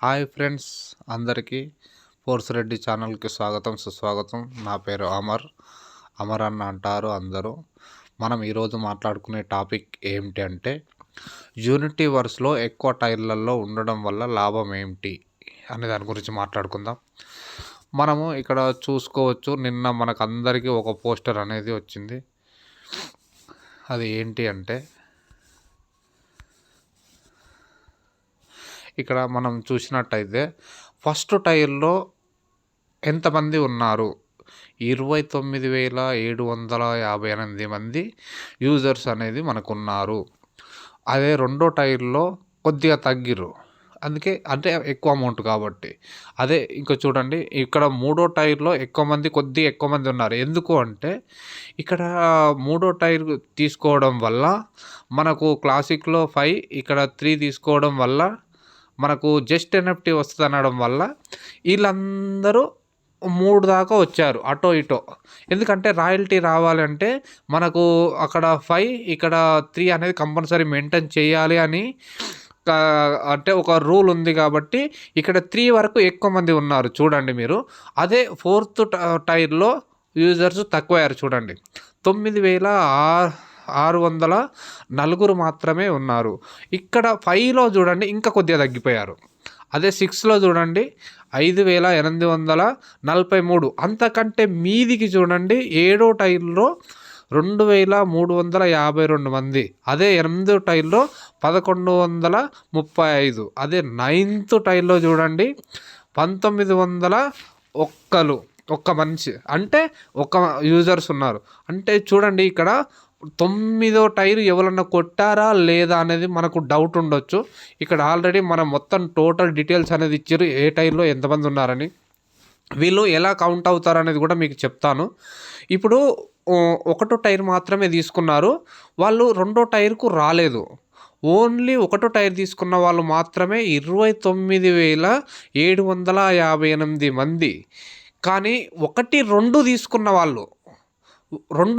Hi friends, అందరికీ force Reddy ఛానల్కి స్వాగతం సుస్వాగతం. నా పేరు అమర్ అన్న అంటారు అందరూ. మనం ఈరోజు మాట్లాడుకునే టాపిక్ ఏమిటి అంటే, యూనిటీ వర్స్లో ఎక్కువ టైర్లలో ఉండడం వల్ల లాభం ఏమిటి అనే దాని గురించి మాట్లాడుకుందాం. మనము ఇక్కడ చూసుకోవచ్చు, నిన్న మనకు అందరికీ ఒక పోస్టర్ అనేది వచ్చింది. అది ఏంటి అంటే, ఇక్కడ మనం చూసినట్టయితే ఫస్ట్ టైర్లో ఎంతమంది ఉన్నారు? 29,758 మంది యూజర్స్ అనేది మనకున్నారు. అదే రెండో టైర్లో కొద్దిగా తగ్గిర్రు, అందుకే అంటే ఎక్కువ అమౌంట్ కాబట్టి. అదే ఇంకా చూడండి, ఇక్కడ మూడో టైర్లో కొద్దిగా ఎక్కువ మంది ఉన్నారు. ఎందుకు అంటే, ఇక్కడ మూడో టైర్ తీసుకోవడం వల్ల మనకు క్లాసిక్లో 5, ఇక్కడ 3 తీసుకోవడం వల్ల మనకు జస్ట్ ఎన్ఎఫ్టీ వస్తుంది అనడం వల్ల వీళ్ళందరూ 3 దాకా వచ్చారు అటో ఇటో. ఎందుకంటే రాయల్టీ రావాలంటే మనకు అక్కడ 5, ఇక్కడ 3 అనేది కంపల్సరీ మెయింటైన్ చేయాలి అని అంటే ఒక రూల్ ఉంది. కాబట్టి ఇక్కడ 3 వరకు ఎక్కువ మంది ఉన్నారు చూడండి మీరు. అదే ఫోర్త్ టైర్లో యూజర్స్ తక్కువయ్యారు చూడండి, 9,604 మాత్రమే ఉన్నారు. ఇక్కడ 5లో చూడండి ఇంకా కొద్దిగా తగ్గిపోయారు. అదే 6లో చూడండి 5,843. అంతకంటే మీదికి చూడండి 7వ టైర్లో 2,352 మంది. అదే 8వ టైర్లో 1,135. అదే 9th టైర్లో చూడండి 1,901 ఒక్క మనిషి, అంటే ఒక యూజర్స్ ఉన్నారు. అంటే చూడండి, ఇక్కడ 9వ టైర్ ఎవరన్నా కొట్టారా లేదా అనేది మనకు డౌట్ ఉండొచ్చు. ఇక్కడ ఆల్రెడీ మనం మొత్తం టోటల్ డీటెయిల్స్ అనేది ఇచ్చారు, ఏ టైర్లో ఎంతమంది ఉన్నారని. వీళ్ళు ఎలా కౌంట్ అవుతారు అనేది కూడా మీకు చెప్తాను. ఇప్పుడు ఒకటో టైర్ మాత్రమే తీసుకున్నారు, వాళ్ళు రెండో టైర్కు రాలేదు. ఓన్లీ ఒకటో టైర్ తీసుకున్న వాళ్ళు మాత్రమే 29,758 మంది. కానీ 1, 2 తీసుకున్న వాళ్ళు 1,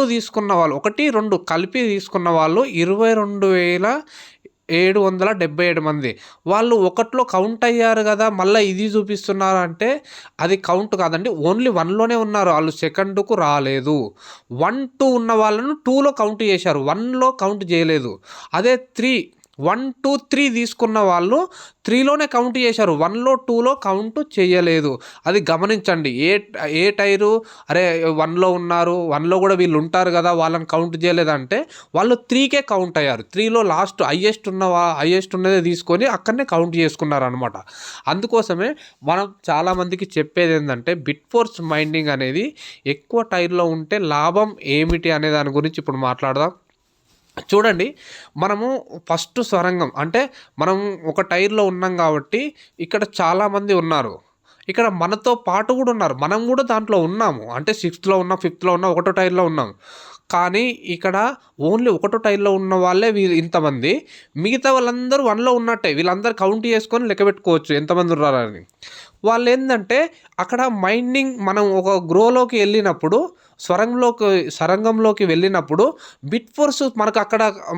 2 కలిపి తీసుకున్న వాళ్ళు 22,777 మంది. వాళ్ళు ఒకటిలో కౌంట్ అయ్యారు కదా, మళ్ళీ ఇది చూపిస్తున్నారు అంటే అది కౌంట్ కాదండి. ఓన్లీ 1లోనే ఉన్నారు, వాళ్ళు సెకండ్కు రాలేదు. 1, 2 ఉన్న వాళ్ళను 2లో కౌంట్ చేశారు, 1లో కౌంట్ చేయలేదు. అదే 1, 2, 3 తీసుకున్న వాళ్ళు 3లోనే కౌంట్ చేశారు, 1లో 2లో కౌంట్ చేయలేదు. అది గమనించండి. ఏ టైరు అరే 1లో ఉన్నారు, 1లో కూడా వీళ్ళు ఉంటారు కదా, వాళ్ళని కౌంట్ చేయలేదంటే వాళ్ళు 3కే కౌంట్ అయ్యారు. 3లో లాస్ట్ హైయెస్ట్ ఉన్నదే తీసుకొని అక్కడనే కౌంట్ చేసుకున్నారు అనమాట. అందుకోసమే మనం చాలామందికి చెప్పేది ఏంటంటే, బిట్ ఫోర్స్ మైండింగ్ అనేది ఎక్కువ టైర్లో ఉంటే లాభం ఏమిటి అనే దాని గురించి ఇప్పుడు మాట్లాడదాం. చూడండి, మనము ఫస్ట్ సొరంగం అంటే మనం ఒక టైర్లో ఉన్నాం కాబట్టి ఇక్కడ చాలామంది ఉన్నారు. ఇక్కడ మనతో పాటు కూడా ఉన్నారు, మనం కూడా దాంట్లో ఉన్నాము. అంటే 6లో ఉన్నా, 5లో ఉన్నా, ఒకటో టైర్లో ఉన్నాం. కానీ ఇక్కడ ఓన్లీ ఒకటో టైర్లో ఉన్న వాళ్ళే ఇంతమంది. మిగతా వాళ్ళందరూ 1లో ఉన్నట్టే, వీళ్ళందరూ కౌంట్ చేసుకొని లెక్క పెట్టుకోవచ్చు ఎంతమంది ఉన్నారని. వాళ్ళు ఏంటంటే అక్కడ మైండింగ్, మనం ఒక గ్రోలోకి వెళ్ళినప్పుడు, సొరంగంలోకి వెళ్ళినప్పుడు బిట్ ఫోర్స్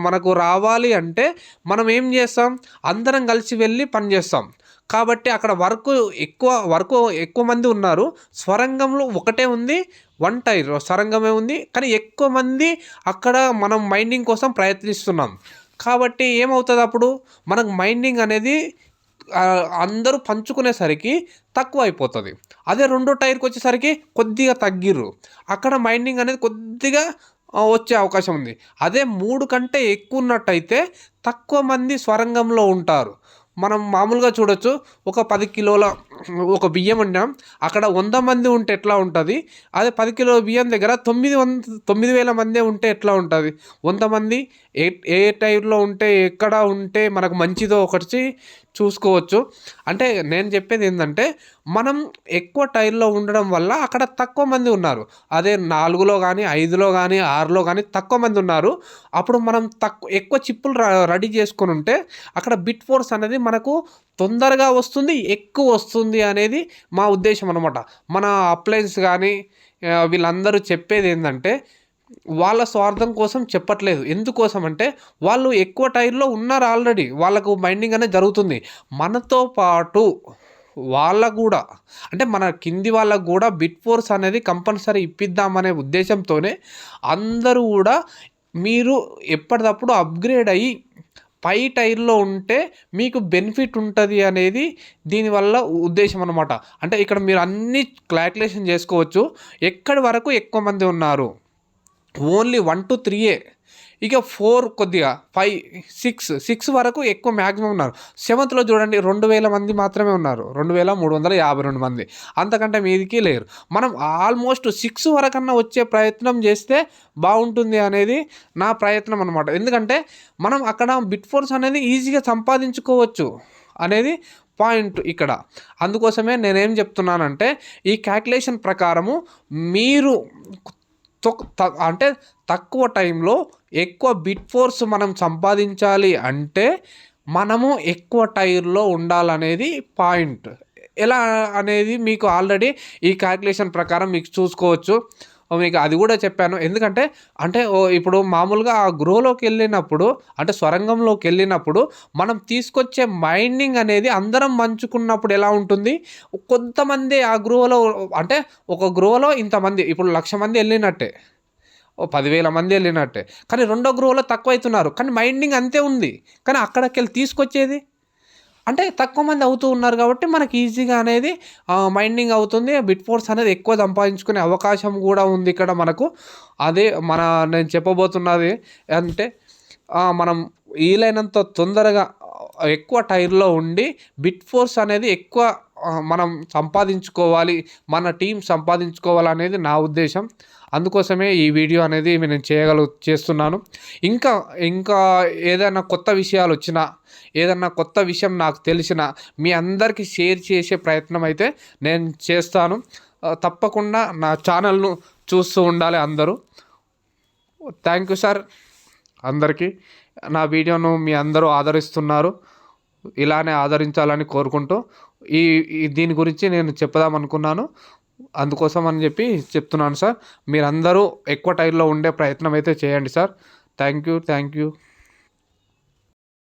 మనకు రావాలి అంటే మనం ఏం చేస్తాం, అందరం కలిసి వెళ్ళి పని చేస్తాం. కాబట్టి అక్కడ ఎక్కువ మంది ఉన్నారు. స్వరంగంలో ఒకటే ఉంది, 1 టైర్ సొరంగమే ఉంది, కానీ ఎక్కువ మంది అక్కడ మనం మైండింగ్ కోసం ప్రయత్నిస్తున్నాం. కాబట్టి ఏమవుతుంది, అప్పుడు మనకు మైండింగ్ అనేది అందరూ పంచుకునేసరికి తక్కువ అయిపోతుంది. అదే రెండో టైర్కి వచ్చేసరికి కొద్దిగా తగ్గిర్రు, అక్కడ మైండింగ్ అనేది కొద్దిగా వచ్చే అవకాశం ఉంది. అదే 3 కంటే ఎక్కువ ఉన్నట్టయితే తక్కువ మంది స్వరంగంలో ఉంటారు. మనం మామూలుగా చూడొచ్చు, ఒక 10 కిలోల ఒక బియ్యం వండాం, అక్కడ 100 మంది ఉంటే ఎట్లా ఉంటుంది, అదే 10 కిలోల బియ్యం దగ్గర 9,000 మంది ఉంటే ఎట్లా ఉంటుంది. 100 మంది ఏ టైర్లో ఉంటే, ఎక్కడ ఉంటే మనకు మంచిదో ఒకటి చూసుకోవచ్చు. అంటే నేను చెప్పేది ఏంటంటే, మనం ఎక్కువ టైర్లో ఉండడం వల్ల అక్కడ తక్కువ మంది ఉన్నారు. అదే 4లో కానీ, 5లో కానీ, 6లో కానీ తక్కువ మంది ఉన్నారు. అప్పుడు మనం ఎక్కువ చిప్పులు రెడీ చేసుకొని ఉంటే అక్కడ బిట్ ఫోర్స్ అనేది మనకు తొందరగా వస్తుంది, ఎక్కువ వస్తుంది అనేది మా ఉద్దేశం అనమాట. మన అప్లయన్స్ కానీ వీళ్ళందరూ చెప్పేది ఏంటంటే, వాళ్ళ స్వార్థం కోసం చెప్పట్లేదు. ఎందుకోసం అంటే వాళ్ళు ఎక్కువ టైర్‌లో ఉన్నారు ఆల్రెడీ. వాళ్ళకు మైండింగ్ అనేది జరుగుతుంది. మనతో పాటు వాళ్ళకు గూడా అంటే మన కింది వాళ్ళకు గూడా బిట్ ఫోర్స్ అనేది కంపల్సరీ ఇప్పిద్దామనే ఉద్దేశంతోనే అందరూ గూడా మీరు ఎప్పటిదప్పుడు అప్‌గ్రేడ్ అయ్యి పై టైర్‌లో ఉంటే మీకు బెనిఫిట్ ఉంటది అనేది దీనివల్ల ఉద్దేశం అనమాట. అంటే ఇక్కడ మీరు అన్నీ క్యాలిక్యులేషన్ చేసుకోవచ్చు. ఎక్కడి వరకు ఎక్కువ మంది ఉన్నారు. ఓన్లీ 1-3 ఇక 4 కొద్దిగా 5, 6 వరకు ఎక్కువ మ్యాక్సిమం ఉన్నారు. సెవెంత్‌లో చూడండి 2000 మంది మాత్రమే ఉన్నారు. 2352 మంది. అంతకంటే మీదికి లేరు. మనం ఆల్మోస్ట్ 6 వరకన్నా వచ్చే ప్రయత్నం చేస్తే బావుంటుంది అనేది నా ప్రయత్నం అనమాట. ఎందుకంటే మనం అక్కడ బిట్ ఫోర్స్ అనేది ఈజీగా సంపాదించుకోవచ్చు అనేది పాయింట్ ఇక్కడ. అందుకోసమే నేనేం చెప్తున్నానంటే ఈ క్యాలిక్యులేషన్ ప్రకారము మీరు అంటే తక్కువ టైంలో ఎక్కువ బిట్ ఫోర్స్ మనం సంపాదించాలి అంటే మనము ఎక్కువ టైర్‌లో ఉండాలనేది పాయింట్. ఎలా అనేది మీకు ఆల్రెడీ ఈ క్యాలిక్యులేషన్ ప్రకారం మీకు చూసుకోవచ్చు. మీకు అది కూడా చెప్పాను. ఎందుకంటే అంటే ఇప్పుడు మామూలుగా ఆ గృహలోకెళ్ళినప్పుడు అంటే సొరంగంలోకెళ్ళినప్పుడు మనం తీసుకొచ్చే మైండింగ్ అనేది అందరం పంచుకున్నప్పుడు ఎలా ఉంటుంది? కొంతమంది ఆ గృహలో అంటే ఒక గృహలో ఇంతమంది ఇప్పుడు 1,00,000 మంది ఎళ్ళినట్టే. ఓ 10,000 మంది ఎళ్ళినట్టే. కానీ రెండో గృహలో తక్కువైతున్నారు. కానీ మైండింగ్ అంతే ఉంది. కానీ అక్కడికెళ్ళి తీసుకొచ్చేది అంటే తక్కువ మంది అవుతూ ఉన్నారు కాబట్టి మనకి ఈజీగా అనేది మైండింగ్ అవుతుంది. బిట్ ఫోర్స్ అనేది ఎక్కువ సంపాదించుకునే అవకాశం గూడా ఉంది ఇక్కడ మనకు. అదే నేను చెప్పబోతున్నది అంటే మనం వీలైనంత తొందరగా ఎక్కువ టైర్‌లో ఉండి బిట్ ఫోర్స్ అనేది ఎక్కువ మనం సంపాదించుకోవాలి. మన టీమ్ సంపాదించుకోవాలనేది నా ఉద్దేశం. అందుకోసమే ఈ వీడియో అనేది నేను చేస్తున్నాను. ఇంకా ఇంకా ఏదైనా కొత్త విషయాలొచ్చినా, ఏదన్నా కొత్త విషయం నాకు తెలిసినా మీ అందరికీ షేర్ చేసే ప్రయత్నం అయితే నేను చేస్తాను. తప్పకుండా నా ఛానల్‌ను చూస్తూ ఉండాలి అందరూ. థ్యాంక్ యూ సార్ అందరికీ. నా వీడియోను మీ అందరూ ఆదరిస్తున్నారు. ఇలానే ఆదరించాలని కోరుకుంటూ ఈ ఈ దీని గురించి నేను చెప్దామనుకున్నాను. అందుకోసం అని చెప్పి చెప్తున్నాను సార్. మీరందరూ ఎక్కువ టైర్‌లో ఉండే ప్రయత్నం అయితే చేయండి సార్. Thank you.